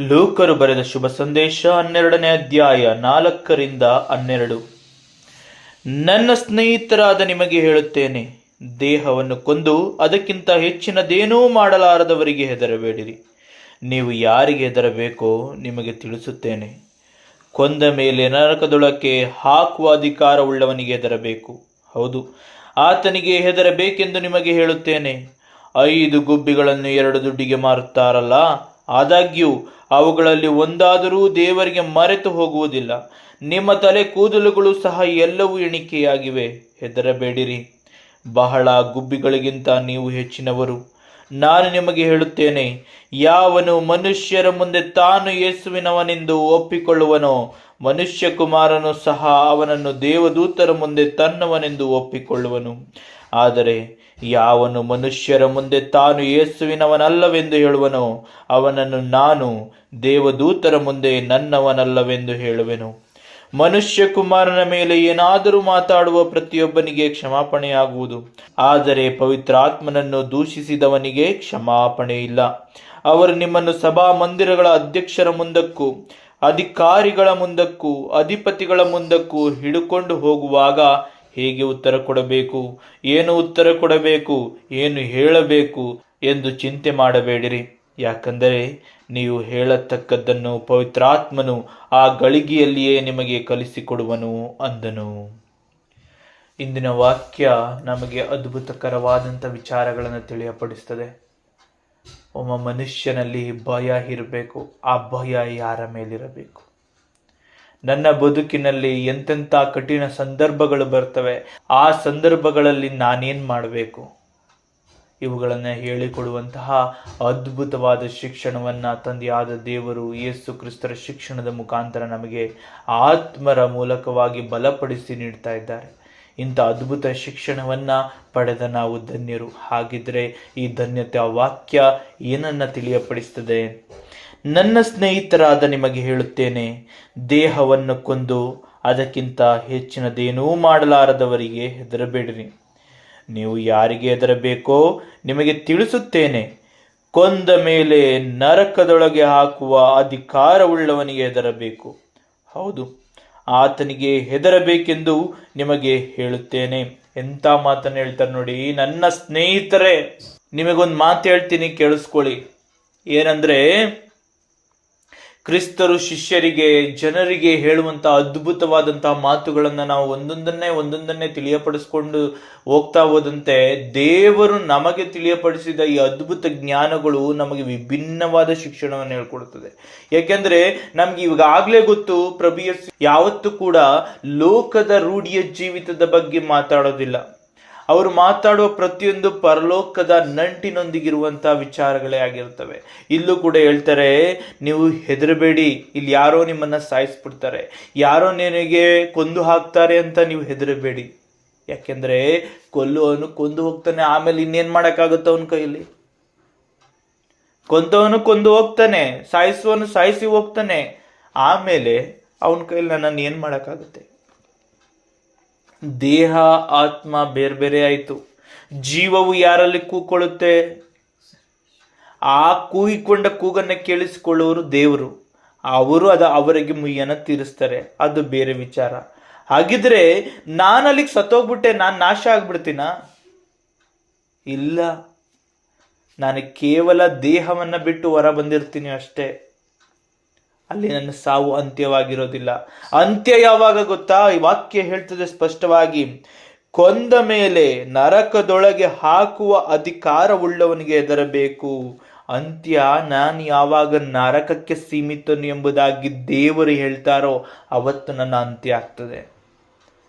ಲೂಕರು ಬರೆದ ಶುಭ ಸಂದೇಶ 12ನೇ ಅಧ್ಯಾಯ 4-12. ನನ್ನ ಸ್ನೇಹಿತರಾದ ನಿಮಗೆ ಹೇಳುತ್ತೇನೆ, ದೇಹವನ್ನು ಕೊಂದು ಅದಕ್ಕಿಂತ ಹೆಚ್ಚಿನದೇನೂ ಮಾಡಲಾರದವರಿಗೆ ಹೆದರಬೇಡಿರಿ. ನೀವು ಯಾರಿಗೆ ಹೆದರಬೇಕೋ ನಿಮಗೆ ತಿಳಿಸುತ್ತೇನೆ. ಕೊಂದ ಮೇಲೆ ನರಕದೊಳಕ್ಕೆ ಹಾಕುವ ಅಧಿಕಾರವುಳ್ಳವನಿಗೆ ಹೆದರಬೇಕು. ಹೌದು, ಆತನಿಗೆ ಹೆದರಬೇಕೆಂದು ನಿಮಗೆ ಹೇಳುತ್ತೇನೆ. 5 ಗುಬ್ಬಿಗಳನ್ನು 2 ದುಡ್ಡಿಗೆ ಮಾರುತ್ತಾರಲ್ಲ, ಆದಾಗ್ಯೂ ಅವುಗಳಲ್ಲಿ ಒಂದಾದರೂ ದೇವರಿಗೆ ಮರೆತು ಹೋಗುವುದಿಲ್ಲ. ನಿಮ್ಮ ತಲೆ ಕೂದಲುಗಳು ಸಹ ಎಲ್ಲವೂ ಎಣಿಕೆಯಾಗಿವೆ. ಹೆದರಬೇಡಿರಿ, ಬಹಳ ಗುಬ್ಬಿಗಳಿಗಿಂತ ನೀವು ಹೆಚ್ಚಿನವರು. ನಾನು ನಿಮಗೆ ಹೇಳುತ್ತೇನೆ, ಯಾವನು ಮನುಷ್ಯರ ಮುಂದೆ ತಾನು ಯೇಸುವಿನವನೆಂದು ಒಪ್ಪಿಕೊಳ್ಳುವನೋ, ಮನುಷ್ಯಕುಮಾರನು ಸಹ ಅವನನ್ನು ದೇವದೂತರ ಮುಂದೆ ತನ್ನವನೆಂದು ಒಪ್ಪಿಕೊಳ್ಳುವನು. ಆದರೆ ಯಾವನು ಮನುಷ್ಯರ ಮುಂದೆ ತಾನು ಯೇಸುವಿನವನಲ್ಲವೆಂದು ಹೇಳುವನೋ, ಅವನನ್ನು ನಾನು ದೇವದೂತರ ಮುಂದೆ ನನ್ನವನಲ್ಲವೆಂದು ಹೇಳುವೆನು. ಮನುಷ್ಯಕುಮಾರನ ಮೇಲೆ ಏನಾದರೂ ಮಾತಾಡುವ ಪ್ರತಿಯೊಬ್ಬನಿಗೆ ಕ್ಷಮಾಪಣೆಯಾಗುವುದು, ಆದರೆ ಪವಿತ್ರಾತ್ಮನನ್ನು ದೂಷಿಸಿದವನಿಗೆ ಕ್ಷಮಾಪಣೆ ಇಲ್ಲ. ಅವರು ನಿಮ್ಮನ್ನು ಸಭಾ ಮಂದಿರಗಳ ಅಧ್ಯಕ್ಷರ ಮುಂದಕ್ಕೂ ಅಧಿಕಾರಿಗಳ ಮುಂದಕ್ಕೂ ಅಧಿಪತಿಗಳ ಮುಂದಕ್ಕೂ ಹಿಡುಕೊಂಡು ಹೋಗುವಾಗ ಹೇಗೆ ಉತ್ತರ ಕೊಡಬೇಕು, ಏನು ಉತ್ತರ ಕೊಡಬೇಕು, ಏನು ಹೇಳಬೇಕು ಎಂದು ಚಿಂತೆ ಮಾಡಬೇಡಿರಿ. ಯಾಕಂದರೆ ನೀವು ಹೇಳತಕ್ಕದ್ದನ್ನು ಪವಿತ್ರಾತ್ಮನು ಆ ಗಳಿಗೆಯಲ್ಲಿಯೇ ನಿಮಗೆ ಕಲಿಸಿಕೊಡುವನು ಅಂದನು. ಇಂದಿನ ವಾಕ್ಯ ನಮಗೆ ಅದ್ಭುತಕರವಾದಂಥ ವಿಚಾರಗಳನ್ನು ತಿಳಿಯಪಡಿಸ್ತದೆ. ಒಬ್ಬ ಮನುಷ್ಯನಲ್ಲಿ ಭಯ ಇರಬೇಕು. ಆ ಭಯ ಯಾರ ಮೇಲಿರಬೇಕು? ನನ್ನ ಬದುಕಿನಲ್ಲಿ ಎಂತೆಂಥ ಕಠಿಣ ಸಂದರ್ಭಗಳು ಬರ್ತವೆ, ಆ ಸಂದರ್ಭಗಳಲ್ಲಿ ನಾನೇನು ಮಾಡಬೇಕು? ಇವುಗಳನ್ನು ಹೇಳಿಕೊಡುವಂತಹ ಅದ್ಭುತವಾದ ಶಿಕ್ಷಣವನ್ನು ತಂದೆಯಾದ ದೇವರು ಯೇಸು ಕ್ರಿಸ್ತರ ಶಿಕ್ಷಣದ ಮುಖಾಂತರ ನಮಗೆ ಆತ್ಮರ ಮೂಲಕವಾಗಿ ಬಲಪಡಿಸಿ ನೀಡ್ತಾ ಇದ್ದಾರೆ. ಇಂಥ ಅದ್ಭುತ ಶಿಕ್ಷಣವನ್ನು ಪಡೆದ ನಾವು ಧನ್ಯರು. ಹಾಗಿದ್ರೆ ಈ ಧನ್ಯತೆ ವಾಕ್ಯ ಏನನ್ನ ತಿಳಿಯಪಡಿಸ್ತದೆ? ನನ್ನ ಸ್ನೇಹಿತರಾದ ನಿಮಗೆ ಹೇಳುತ್ತೇನೆ, ದೇಹವನ್ನು ಕೊಂದು ಅದಕ್ಕಿಂತ ಹೆಚ್ಚಿನದೇನೂ ಮಾಡಲಾರದವರಿಗೆ ಹೆದರಬೇಡಿರಿ. ನೀವು ಯಾರಿಗೆ ಹೆದರಬೇಕೋ ನಿಮಗೆ ತಿಳಿಸುತ್ತೇನೆ. ಕೊಂದ ಮೇಲೆ ನರಕದೊಳಗೆ ಹಾಕುವ ಅಧಿಕಾರವುಳ್ಳವನಿಗೆ ಹೆದರಬೇಕು. ಹೌದು, ಆತನಿಗೆ ಹೆದರಬೇಕೆಂದು ನಿಮಗೆ ಹೇಳುತ್ತೇನೆ. ಎಂಥ ಮಾತನ್ನು ಹೇಳ್ತಾರೆ ನೋಡಿ. ನನ್ನ ಸ್ನೇಹಿತರೇ, ನಿಮಗೊಂದು ಮಾತು ಹೇಳ್ತೀನಿ, ಕೇಳಿಸ್ಕೊಳ್ಳಿ. ಏನಂದ್ರೆ, ಕ್ರಿಸ್ತರು ಶಿಷ್ಯರಿಗೆ, ಜನರಿಗೆ ಹೇಳುವಂಥ ಅದ್ಭುತವಾದಂತಹ ಮಾತುಗಳನ್ನು ನಾವು ಒಂದೊಂದನ್ನೇ ತಿಳಿಯಪಡಿಸ್ಕೊಂಡು ಹೋಗ್ತಾ ಹೋದಂತೆ ದೇವರು ನಮಗೆ ತಿಳಿಯಪಡಿಸಿದ ಈ ಅದ್ಭುತ ಜ್ಞಾನಗಳು ನಮಗೆ ವಿಭಿನ್ನವಾದ ಶಿಕ್ಷಣವನ್ನು ಹೇಳ್ಕೊಡುತ್ತದೆ. ಯಾಕೆಂದ್ರೆ ನಮ್ಗೆ ಇವಾಗಲೇ ಗೊತ್ತು, ಪ್ರಭು ಯೇಸು ಯಾವತ್ತೂ ಕೂಡ ಲೋಕದ ರೂಢಿಯ ಜೀವಿತದ ಬಗ್ಗೆ ಮಾತಾಡೋದಿಲ್ಲ. ಅವರು ಮಾತಾಡುವ ಪ್ರತಿಯೊಂದು ಪರಲೋಕದ ನಂಟಿನೊಂದಿಗಿರುವಂತಹ ವಿಚಾರಗಳೇ ಆಗಿರ್ತವೆ. ಇಲ್ಲೂ ಕೂಡ ಹೇಳ್ತಾರೆ, ನೀವು ಹೆದರಬೇಡಿ, ಇಲ್ಲಿ ಯಾರೋ ನಿಮ್ಮನ್ನ ಸಾಯಿಸ್ಬಿಡ್ತಾರೆ, ಯಾರೋ ನಿನಗೆ ಕೊಂದು ಹಾಕ್ತಾರೆ ಅಂತ ನೀವು ಹೆದರಬೇಡಿ. ಯಾಕೆಂದ್ರೆ ಕೊಲ್ಲುವವನು ಕೊಂದು ಹೋಗ್ತಾನೆ, ಆಮೇಲೆ ಇನ್ನೇನ್ ಮಾಡಕ್ಕಾಗುತ್ತೆ ಅವನ ಕೈಯಲ್ಲಿ? ಕೊಂದವನು ಕೊಂದು ಹೋಗ್ತಾನೆ, ಸಾಯಿಸುವವನು ಸಾಯಿಸಿ ಹೋಗ್ತಾನೆ, ಆಮೇಲೆ ಅವನ ಕೈಯಲ್ಲಿ ನನ್ನನ್ನು ಏನ್ ಮಾಡಕ್ಕಾಗುತ್ತೆ? ದೇಹ ಆತ್ಮ ಬೇರೆ ಬೇರೆ ಆಯಿತು. ಜೀವವು ಯಾರಲ್ಲಿ ಕೂಕೊಳ್ಳುತ್ತೆ? ಆ ಕೂಗಿಕೊಂಡ ಕೂಗನ್ನು ಕೇಳಿಸಿಕೊಳ್ಳುವರು ದೇವರು. ಅವರು ಅವರಿಗೆ ಮುಯ್ಯನ್ನ ತೀರಿಸ್ತಾರೆ, ಅದು ಬೇರೆ ವಿಚಾರ. ಹಾಗಿದ್ರೆ ನಾನು ಅಲ್ಲಿಗೆ ಸತ್ತೋಗ್ಬಿಟ್ಟೆ, ನಾನು ನಾಶ ಆಗ್ಬಿಡ್ತೀನ? ಇಲ್ಲ, ನಾನು ಕೇವಲ ದೇಹವನ್ನ ಬಿಟ್ಟು ಹೊರ ಬಂದಿರ್ತೀನಿ ಅಷ್ಟೇ. ಅಲ್ಲಿ ನನ್ನ ಸಾವು ಅಂತ್ಯವಾಗಿರೋದಿಲ್ಲ. ಅಂತ್ಯ ಯಾವಾಗ ಗೊತ್ತಾ? ಈ ವಾಕ್ಯ ಹೇಳ್ತದೆ ಸ್ಪಷ್ಟವಾಗಿ, ಕೊಂದ ಮೇಲೆ ನರಕದೊಳಗೆ ಹಾಕುವ ಅಧಿಕಾರವುಳ್ಳವನಿಗೆ ಹೆದರಬೇಕು. ಅಂತ್ಯ ನಾನು ಯಾವಾಗ ನರಕಕ್ಕೆ ಸೀಮಿತನು ಎಂಬುದಾಗಿ ದೇವರು ಹೇಳ್ತಾರೋ ಅವತ್ತು ನನ್ನ ಅಂತ್ಯ ಆಗ್ತದೆ.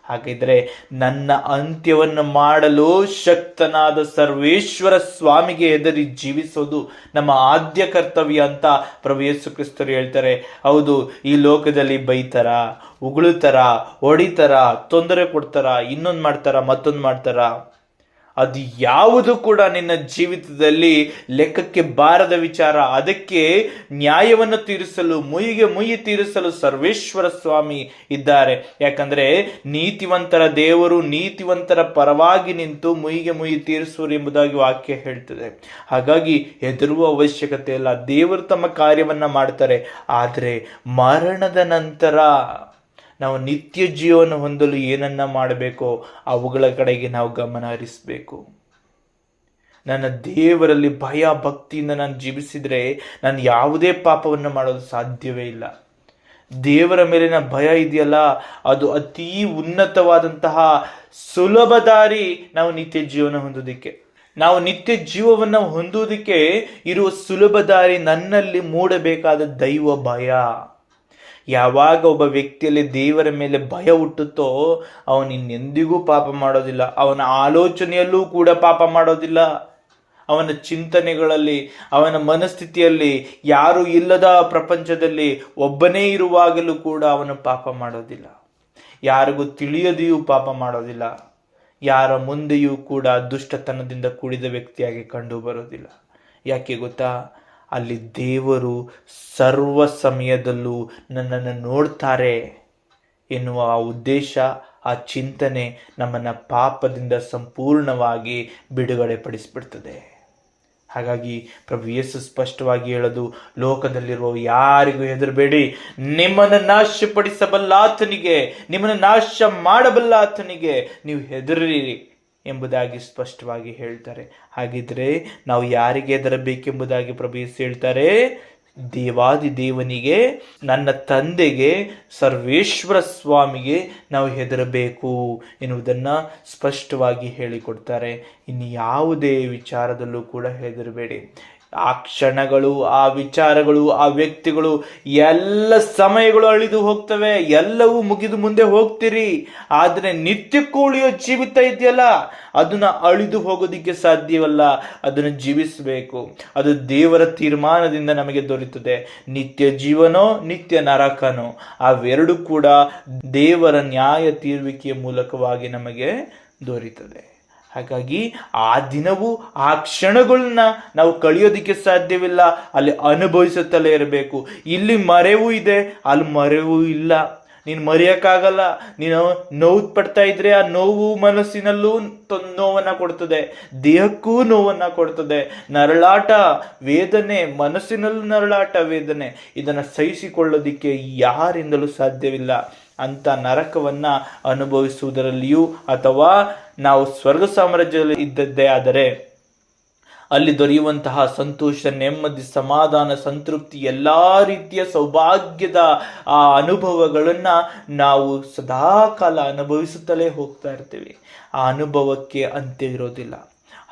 ಹಾಗಿದ್ರೆ ನನ್ನ ಅಂತ್ಯವನ್ನು ಮಾಡಲು ಶಕ್ತನಾದ ಸರ್ವೇಶ್ವರ ಸ್ವಾಮಿಗೆ ಹೆದರಿ ಜೀವಿಸೋದು ನಮ್ಮ ಆದ್ಯ ಕರ್ತವ್ಯ ಅಂತ ಪ್ರಭು ಯೇಸು ಕ್ರಿಸ್ತರು ಹೇಳ್ತಾರೆ. ಹೌದು, ಈ ಲೋಕದಲ್ಲಿ ಬೈತಾರ, ಉಗುಳುತ್ತಾರ, ಹೊಡಿತಾರ, ತೊಂದರೆ ಕೊಡ್ತಾರ, ಇನ್ನೊಂದು ಮಾಡ್ತಾರ, ಮತ್ತೊಂದು ಮಾಡ್ತಾರ. ಅದು ಯಾವುದು ಕೂಡ ನಿನ್ನ ಜೀವಿತದಲ್ಲಿ ಲೆಕ್ಕಕ್ಕೆ ಬಾರದ ವಿಚಾರ. ಅದಕ್ಕೆ ನ್ಯಾಯವನ್ನು ತೀರಿಸಲು, ಮುಯಿ ತೀರಿಸಲು ಸರ್ವೇಶ್ವರ ಸ್ವಾಮಿ ಇದ್ದಾರೆ. ಯಾಕಂದ್ರೆ ನೀತಿವಂತರ ದೇವರು ನೀತಿವಂತರ ಪರವಾಗಿ ನಿಂತು ಮುಯಿ ತೀರಿಸುವರು ಎಂಬುದಾಗಿ ವಾಕ್ಯ ಹೇಳ್ತದೆ. ಹಾಗಾಗಿ ಹೆದರುವ ಅವಶ್ಯಕತೆ ಇಲ್ಲ. ದೇವರು ತಮ್ಮ ಕಾರ್ಯವನ್ನ ಮಾಡ್ತಾರೆ. ಆದರೆ ಮರಣದ ನಂತರ ನಾವು ನಿತ್ಯ ಜೀವನ ಹೊಂದಲು ಏನನ್ನ ಮಾಡಬೇಕೋ ಅವುಗಳ ಕಡೆಗೆ ನಾವು ಗಮನ ಹರಿಸಬೇಕು. ನನ್ನ ದೇವರಲ್ಲಿ ಭಯ ಭಕ್ತಿಯಿಂದ ನಾನು ಜೀವಿಸಿದ್ರೆ ನಾನು ಯಾವುದೇ ಪಾಪವನ್ನು ಮಾಡೋದು ಸಾಧ್ಯವೇ ಇಲ್ಲ. ದೇವರ ಮೇಲಿನ ಭಯ ಇದೆಯಲ್ಲ, ಅದು ಅತೀ ಉನ್ನತವಾದಂತಹ ಸುಲಭ ದಾರಿ ನಾವು ನಿತ್ಯ ಜೀವನ ಹೊಂದೋದಿಕ್ಕೆ. ನಾವು ನಿತ್ಯ ಜೀವವನ್ನು ಹೊಂದುವುದಕ್ಕೆ ಇರುವ ಸುಲಭ ದಾರಿ ನನ್ನಲ್ಲಿ ಮೂಡಬೇಕಾದ ದೈವ ಭಯ. ಯಾವಾಗ ಒಬ್ಬ ವ್ಯಕ್ತಿಯಲ್ಲಿ ದೇವರ ಮೇಲೆ ಭಯ ಹುಟ್ಟುತ್ತೋ ಅವನಿನ್ನೆಂದಿಗೂ ಪಾಪ ಮಾಡೋದಿಲ್ಲ. ಅವನ ಆಲೋಚನೆಯಲ್ಲೂ ಕೂಡ ಪಾಪ ಮಾಡೋದಿಲ್ಲ. ಅವನ ಚಿಂತನೆಗಳಲ್ಲಿ, ಅವನ ಮನಸ್ಥಿತಿಯಲ್ಲಿ, ಯಾರು ಇಲ್ಲದ ಪ್ರಪಂಚದಲ್ಲಿ ಒಬ್ಬನೇ ಇರುವಾಗಲೂ ಕೂಡ ಅವನು ಪಾಪ ಮಾಡೋದಿಲ್ಲ. ಯಾರಿಗೂ ತಿಳಿಯದೆಯೂ ಪಾಪ ಮಾಡೋದಿಲ್ಲ. ಯಾರ ಮುಂದೆಯೂ ಕೂಡ ದುಷ್ಟತನದಿಂದ ಕೂಡಿದ ವ್ಯಕ್ತಿಯಾಗಿ ಕಂಡು ಬರೋದಿಲ್ಲ. ಯಾಕೆ ಗೊತ್ತಾ? ಅಲ್ಲಿ ದೇವರು ಸರ್ವ ಸಮಯದಲ್ಲೂ ನನ್ನನ್ನು ನೋಡ್ತಾರೆ ಎನ್ನುವ ಆ ಉದ್ದೇಶ, ಆ ಚಿಂತನೆ ನಮ್ಮನ್ನು ಪಾಪದಿಂದ ಸಂಪೂರ್ಣವಾಗಿ ಬಿಡುಗಡೆ ಪಡಿಸಿಬಿಡ್ತದೆ. ಹಾಗಾಗಿ ಪ್ರಭು ಯೇಸು ಸ್ಪಷ್ಟವಾಗಿ ಹೇಳೋದು, ಲೋಕದಲ್ಲಿರುವ ಯಾರಿಗೂ ಹೆದರಬೇಡಿ, ನಿಮ್ಮನ್ನು ನಾಶಪಡಿಸಬಲ್ಲ ಆತನಿಗೆ, ನಿಮ್ಮನ್ನು ನಾಶ ಮಾಡಬಲ್ಲ ಆತನಿಗೆ ನೀವು ಹೆದರಿರಿ ಎಂಬುದಾಗಿ ಸ್ಪಷ್ಟವಾಗಿ ಹೇಳ್ತಾರೆ. ಹಾಗಿದ್ರೆ ನಾವು ಯಾರಿಗೆ ಹೆದರಬೇಕೆಂಬುದಾಗಿ ಪ್ರಭು ಯೇಸು ಹೇಳ್ತಾರೆ? ದೇವಾದಿ ದೇವನಿಗೆ, ನನ್ನ ತಂದೆಗೆ, ಸರ್ವೇಶ್ವರ ಸ್ವಾಮಿಗೆ ನಾವು ಹೆದರಬೇಕು ಎನ್ನುವುದನ್ನು ಸ್ಪಷ್ಟವಾಗಿ ಹೇಳಿಕೊಡ್ತಾರೆ. ಇನ್ನು ಯಾವುದೇ ವಿಚಾರದಲ್ಲೂ ಕೂಡ ಹೆದರಬೇಡಿ. ಆ ಕ್ಷಣಗಳು, ಆ ವಿಚಾರಗಳು, ಆ ವ್ಯಕ್ತಿಗಳು, ಎಲ್ಲ ಸಮಯಗಳು ಅಳಿದು ಹೋಗ್ತವೆ. ಎಲ್ಲವೂ ಮುಗಿದು ಮುಂದೆ ಹೋಗ್ತೀರಿ. ಆದರೆ ನಿತ್ಯಕ್ಕೂ ಉಳಿಯೋ ಜೀವಿತ ಇದೆಯಲ್ಲ, ಅದನ್ನ ಅಳಿದು ಹೋಗೋದಿಕ್ಕೆ ಸಾಧ್ಯವಲ್ಲ. ಅದನ್ನು ಜೀವಿಸಬೇಕು. ಅದು ದೇವರ ತೀರ್ಮಾನದಿಂದ ನಮಗೆ ದೊರೆಯುತ್ತದೆ. ನಿತ್ಯ ಜೀವನೋ ನಿತ್ಯ ನರಕನೋ ಅವೆರಡು ಕೂಡ ದೇವರ ನ್ಯಾಯ ತೀರ್ವಿಕೆಯ ಮೂಲಕವಾಗಿ ನಮಗೆ ದೊರೆಯುತ್ತದೆ. ಹಾಗಾಗಿ ಆ ದಿನವೂ ಆ ಕ್ಷಣಗಳನ್ನ ನಾವು ಕಳೆಯೋದಿಕ್ಕೆ ಸಾಧ್ಯವಿಲ್ಲ. ಅಲ್ಲಿ ಅನುಭವಿಸುತ್ತಲೇ ಇರಬೇಕು. ಇಲ್ಲಿ ಮರೆವೂ ಇದೆ, ಅಲ್ಲಿ ಮರೆವೂ ಇಲ್ಲ. ನೀನು ಮರೆಯೋಕ್ಕಾಗಲ್ಲ. ನೀನು ನೋವು ಪಡ್ತಾ ಇದ್ರೆ ಆ ನೋವು ಮನಸ್ಸಿನಲ್ಲೂ ನೋವನ್ನು ಕೊಡ್ತದೆ, ದೇಹಕ್ಕೂ ನೋವನ್ನು ಕೊಡ್ತದೆ. ನರಳಾಟ ವೇದನೆ, ಮನಸ್ಸಿನಲ್ಲೂ ನರಳಾಟ ವೇದನೆ, ಇದನ್ನು ಸಹಿಸಿಕೊಳ್ಳೋದಿಕ್ಕೆ ಯಾರಿಂದಲೂ ಸಾಧ್ಯವಿಲ್ಲ. ಅಂತ ನರಕವನ್ನ ಅನುಭವಿಸುವುದರಲ್ಲಿಯೂ ಅಥವಾ ನಾವು ಸ್ವರ್ಗ ಸಾಮ್ರಾಜ್ಯದಲ್ಲಿ ಇದ್ದದ್ದೇ ಆದರೆ ಅಲ್ಲಿ ದೊರೆಯುವಂತಹ ಸಂತೋಷ, ನೆಮ್ಮದಿ, ಸಮಾಧಾನ, ಸಂತೃಪ್ತಿ, ಎಲ್ಲ ರೀತಿಯ ಸೌಭಾಗ್ಯದ ಆ ಅನುಭವಗಳನ್ನು ನಾವು ಸದಾಕಾಲ ಅನುಭವಿಸುತ್ತಲೇ ಹೋಗ್ತಾ ಇರ್ತೀವಿ. ಆ ಅನುಭವಕ್ಕೆ ಅಂತ್ಯ ಇರೋದಿಲ್ಲ.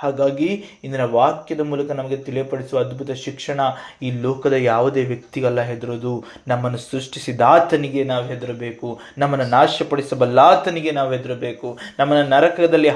ಹಾಗಾಗಿ ಇಂದಿನ ವಾಕ್ಯದ ಮೂಲಕ ನಮಗೆ ತಿಳಿಯಪಡಿಸುವ ಅದ್ಭುತ ಶಿಕ್ಷಣ, ಈ ಲೋಕದ ಯಾವುದೇ ವ್ಯಕ್ತಿಗಲ್ಲ ಹೆದರೋದು. ನಮ್ಮನ್ನು ಸೃಷ್ಟಿಸಿದಾತನಿಗೆ ನಾವು ಹೆದರಬೇಕು. ನಮ್ಮನ್ನು ನಾಶಪಡಿಸಬಲ್ಲಾತನಿಗೆ ನಾವು ಹೆದರಬೇಕು. ನಮ್ಮನ್ನು ನರಕದಲ್ಲಿ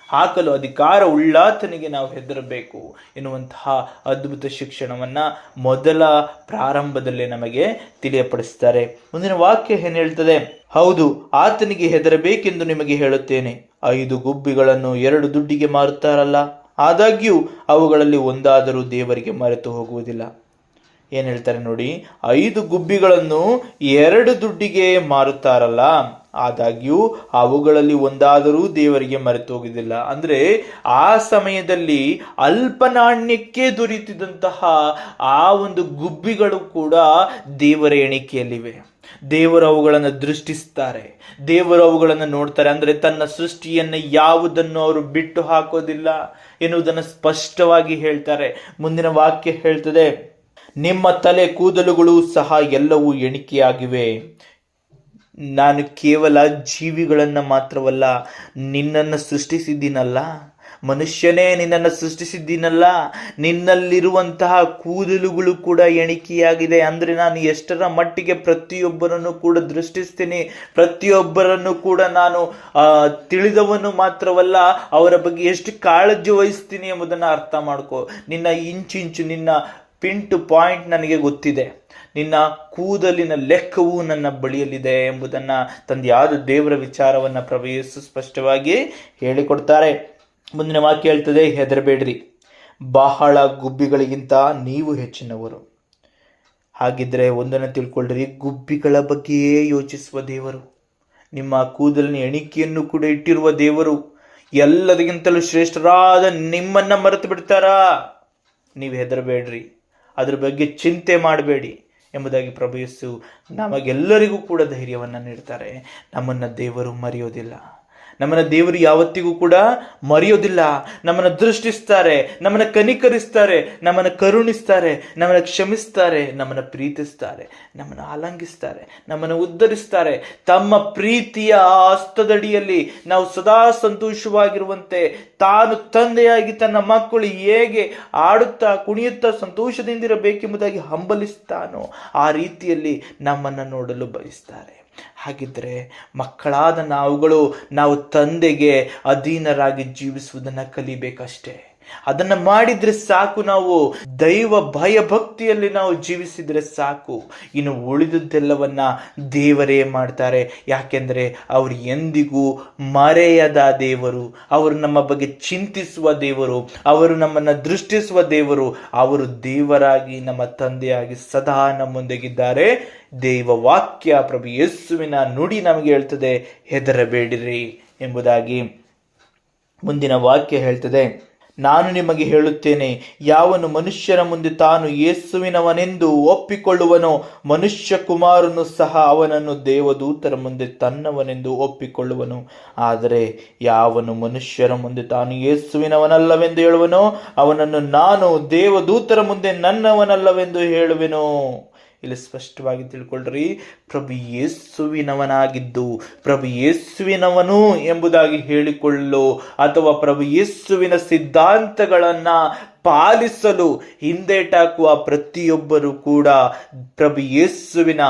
ಹಾಕಲು ಅಧಿಕಾರ ಉಳ್ಳಾತನಿಗೆ ನಾವು ಹೆದರಬೇಕು ಎನ್ನುವಂತಹ ಅದ್ಭುತ ಶಿಕ್ಷಣವನ್ನು ಮೊದಲ ಪ್ರಾರಂಭದಲ್ಲೇ ನಮಗೆ ತಿಳಿಯಪಡಿಸ್ತಾರೆ. ಮುಂದಿನ ವಾಕ್ಯ ಏನು ಹೇಳ್ತದೆ? ಹೌದು, ಆತನಿಗೆ ಹೆದರಬೇಕೆಂದು ನಿಮಗೆ ಹೇಳುತ್ತೇನೆ. 5 ಗುಬ್ಬಿಗಳನ್ನು 2 ದುಡ್ಡಿಗೆ ಮಾರುತ್ತಾರಲ್ಲ, ಆದಾಗ್ಯೂ ಅವುಗಳಲ್ಲಿ ಒಂದಾದರೂ ದೇವರಿಗೆ ಮರೆತು ಹೋಗುವುದಿಲ್ಲ. ಏನು ಹೇಳ್ತಾರೆ ನೋಡಿ, 5 ಗುಬ್ಬಿಗಳನ್ನು 2 ದುಡ್ಡಿಗೆ ಮಾರುತ್ತಾರಲ್ಲ, ಆದಾಗ್ಯೂ ಅವುಗಳಲ್ಲಿ ಒಂದಾದರೂ ದೇವರಿಗೆ ಮರೆತು ಹೋಗುವುದಿಲ್ಲ. ಅಂದ್ರೆ ಆ ಸಮಯದಲ್ಲಿ ಅಲ್ಪ ನಾಣ್ಯಕ್ಕೆ ದೊರೆಯುತ್ತಿದ್ದಂತಹ ಆ ಒಂದು ಗುಬ್ಬಿಗಳು ಕೂಡ ದೇವರ ಎಣಿಕೆಯಲ್ಲಿವೆ. ದೇವರು ಅವುಗಳನ್ನು ದೃಷ್ಟಿಸ್ತಾರೆ, ದೇವರು ಅವುಗಳನ್ನು ನೋಡ್ತಾರೆ. ಅಂದ್ರೆ ತನ್ನ ಸೃಷ್ಟಿಯನ್ನು ಯಾವುದನ್ನು ಅವರು ಬಿಟ್ಟು ಹಾಕೋದಿಲ್ಲ ಎನ್ನುವುದನ್ನು ಸ್ಪಷ್ಟವಾಗಿ ಹೇಳ್ತಾರೆ. ಮುಂದಿನ ವಾಕ್ಯ ಹೇಳ್ತದೆ, ನಿಮ್ಮ ತಲೆ ಕೂದಲುಗಳು ಸಹ ಎಲ್ಲವೂ ಎಣಿಕೆಯಾಗಿವೆ. ನಾನು ಕೇವಲ ಜೀವಿಗಳನ್ನು ಮಾತ್ರವಲ್ಲ, ನಿನ್ನನ್ನು ಸೃಷ್ಟಿಸಿದ್ದೀನಲ್ಲ, ಮನುಷ್ಯನೇ ನಿನ್ನನ್ನು ಸೃಷ್ಟಿಸಿದ್ದೀನಲ್ಲ, ನಿನ್ನಲ್ಲಿರುವಂತಹ ಕೂದಲುಗಳು ಕೂಡ ಎಣಿಕೆಯಾಗಿದೆ. ಅಂದರೆ ನಾನು ಎಷ್ಟರ ಮಟ್ಟಿಗೆ ಪ್ರತಿಯೊಬ್ಬರನ್ನು ಕೂಡ ದೃಷ್ಟಿಸ್ತೀನಿ, ಪ್ರತಿಯೊಬ್ಬರನ್ನು ಕೂಡ ನಾನು ತಿಳಿದವನು ಮಾತ್ರವಲ್ಲ, ಅವರ ಬಗ್ಗೆ ಎಷ್ಟು ಕಾಳಜಿ ವಹಿಸ್ತೀನಿ ಎಂಬುದನ್ನು ಅರ್ಥ ಮಾಡ್ಕೋ. ನಿನ್ನ ಇಂಚಿಂಚು, ನಿನ್ನ ಪಿನ್ ಟು ಪಾಯಿಂಟ್ ನನಗೆ ಗೊತ್ತಿದೆ. ನಿನ್ನ ಕೂದಲಿನ ಲೆಕ್ಕವು ನನ್ನ ಬಳಿಯಲ್ಲಿದೆ ಎಂಬುದನ್ನು ತಂದೆಯಾದ ದೇವರ ವಿಚಾರವನ್ನು ಪ್ರಭು ಯೇಸು ಸ್ಪಷ್ಟವಾಗಿ ಹೇಳಿಕೊಡ್ತಾರೆ. ಮುಂದಿನ ವಾಕ್ಯ ಹೇಳ್ತದೆ, ಹೆದರಬೇಡ್ರಿ, ಬಹಳ ಗುಬ್ಬಿಗಳಿಗಿಂತ ನೀವು ಹೆಚ್ಚಿನವರು. ಹಾಗಿದ್ರೆ ಒಂದನ್ನು ತಿಳ್ಕೊಳ್ರಿ, ಗುಬ್ಬಿಗಳ ಬಗ್ಗೆಯೇ ಯೋಚಿಸುವ ದೇವರು, ನಿಮ್ಮ ಕೂದಲಿನ ಎಣಿಕೆಯನ್ನು ಕೂಡ ಇಟ್ಟಿರುವ ದೇವರು, ಎಲ್ಲದಕ್ಕಿಂತಲೂ ಶ್ರೇಷ್ಠರಾದ ನಿಮ್ಮನ್ನ ಮರೆತು ಬಿಡ್ತಾರಾ? ನೀವು ಹೆದರಬೇಡ್ರಿ, ಅದ್ರ ಬಗ್ಗೆ ಚಿಂತೆ ಮಾಡಬೇಡಿ ಎಂಬುದಾಗಿ ಪ್ರಭು ಯೇಸು ನಮಗೆಲ್ಲರಿಗೂ ಕೂಡ ಧೈರ್ಯವನ್ನು ನೀಡ್ತಾರೆ. ನಮ್ಮನ್ನು ದೇವರು ಮರೆಯೋದಿಲ್ಲ, ನಮ್ಮನ್ನ ದೇವರು ಯಾವತ್ತಿಗೂ ಕೂಡ ಮರೆಯೋದಿಲ್ಲ. ನಮ್ಮನ್ನು ದೃಷ್ಟಿಸ್ತಾರೆ, ನಮ್ಮನ್ನು ಕನಿಕರಿಸ್ತಾರೆ, ನಮ್ಮನ್ನು ಕರುಣಿಸ್ತಾರೆ, ನಮ್ಮನ್ನು ಕ್ಷಮಿಸ್ತಾರೆ, ನಮ್ಮನ್ನು ಪ್ರೀತಿಸ್ತಾರೆ, ನಮ್ಮನ್ನು ಆಲಂಗಿಸ್ತಾರೆ, ನಮ್ಮನ್ನು ಉದ್ಧರಿಸ್ತಾರೆ. ತಮ್ಮ ಪ್ರೀತಿಯ ಹಸ್ತದಡಿಯಲ್ಲಿ ನಾವು ಸದಾ ಸಂತೋಷವಾಗಿರುವಂತೆ, ತಾನು ತಂದೆಯಾಗಿ ತನ್ನ ಮಕ್ಕಳು ಹೇಗೆ ಆಡುತ್ತಾ ಕುಣಿಯುತ್ತಾ ಸಂತೋಷದಿಂದಿರಬೇಕೆಂಬುದಾಗಿ ಹಂಬಲಿಸ್ತಾನೋ ಆ ರೀತಿಯಲ್ಲಿ ನಮ್ಮನ್ನು ನೋಡಲು ಬಯಸ್ತಾರೆ. ಹಾಗಿದ್ರೆ ಮಕ್ಕಳಾದ ನಾವು ತಂದೆಗೆ ಅಧೀನರಾಗಿ ಜೀವಿಸುವುದನ್ನು ಕಲಿಬೇಕಷ್ಟೇ. ಅದನ್ನು ಮಾಡಿದ್ರೆ ಸಾಕು. ನಾವು ದೈವ ಭಯ ಭಕ್ತಿಯಲ್ಲಿ ನಾವು ಜೀವಿಸಿದ್ರೆ ಸಾಕು. ಇನ್ನು ಉಳಿದದ್ದೆಲ್ಲವನ್ನ ದೇವರೇ ಮಾಡ್ತಾರೆ. ಯಾಕೆಂದ್ರೆ ಅವರು ಎಂದಿಗೂ ಮರೆಯದ ದೇವರು, ಅವರು ನಮ್ಮ ಬಗ್ಗೆ ಚಿಂತಿಸುವ ದೇವರು, ಅವರು ನಮ್ಮನ್ನು ದೃಷ್ಟಿಸುವ ದೇವರು, ಅವರು ದೇವರಾಗಿ ನಮ್ಮ ತಂದೆಯಾಗಿ ಸದಾ ನಮ್ಮೊಂದಿಗಿದ್ದಾರೆ. ದೇವ ವಾಕ್ಯ ಪ್ರಭು ಯೇಸುವಿನ ನುಡಿ ನಮಗೆ ಹೇಳ್ತದೆ, ಹೆದರಬೇಡಿರಿ ಎಂಬುದಾಗಿ. ಮುಂದಿನ ವಾಕ್ಯ ಹೇಳ್ತದೆ, ನಾನು ನಿಮಗೆ ಹೇಳುತ್ತೇನೆ, ಯಾವನು ಮನುಷ್ಯರ ಮುಂದೆ ತಾನು ಯೇಸುವಿನವನೆಂದು ಒಪ್ಪಿಕೊಳ್ಳುವನೋ, ಮನುಷ್ಯ ಕುಮಾರನು ಸಹ ಅವನನ್ನು ದೇವದೂತರ ಮುಂದೆ ತನ್ನವನೆಂದು ಒಪ್ಪಿಕೊಳ್ಳುವನು. ಆದರೆ ಯಾವನು ಮನುಷ್ಯರ ಮುಂದೆ ತಾನು ಯೇಸುವಿನವನಲ್ಲವೆಂದು ಹೇಳುವನೋ, ಅವನನ್ನು ನಾನು ದೇವದೂತರ ಮುಂದೆ ನನ್ನವನಲ್ಲವೆಂದು ಹೇಳುವೆನು. ಇಲ್ಲಿ ಸ್ಪಷ್ಟವಾಗಿ ತಿಳ್ಕೊಳ್ರಿ, ಪ್ರಭು ಯೇಸುವಿನವನಾಗಿದ್ದು ಪ್ರಭು ಯೇಸುವಿನವನು ಎಂಬುದಾಗಿ ಹೇಳಿಕೊಳ್ಳಲು ಅಥವಾ ಪ್ರಭು ಯೇಸುವಿನ ಸಿದ್ಧಾಂತಗಳನ್ನ ಪಾಲಿಸಲು ಹಿಂದೇಟಾಕುವ ಪ್ರತಿಯೊಬ್ಬರು ಕೂಡ ಪ್ರಭು ಯೇಸುವಿನ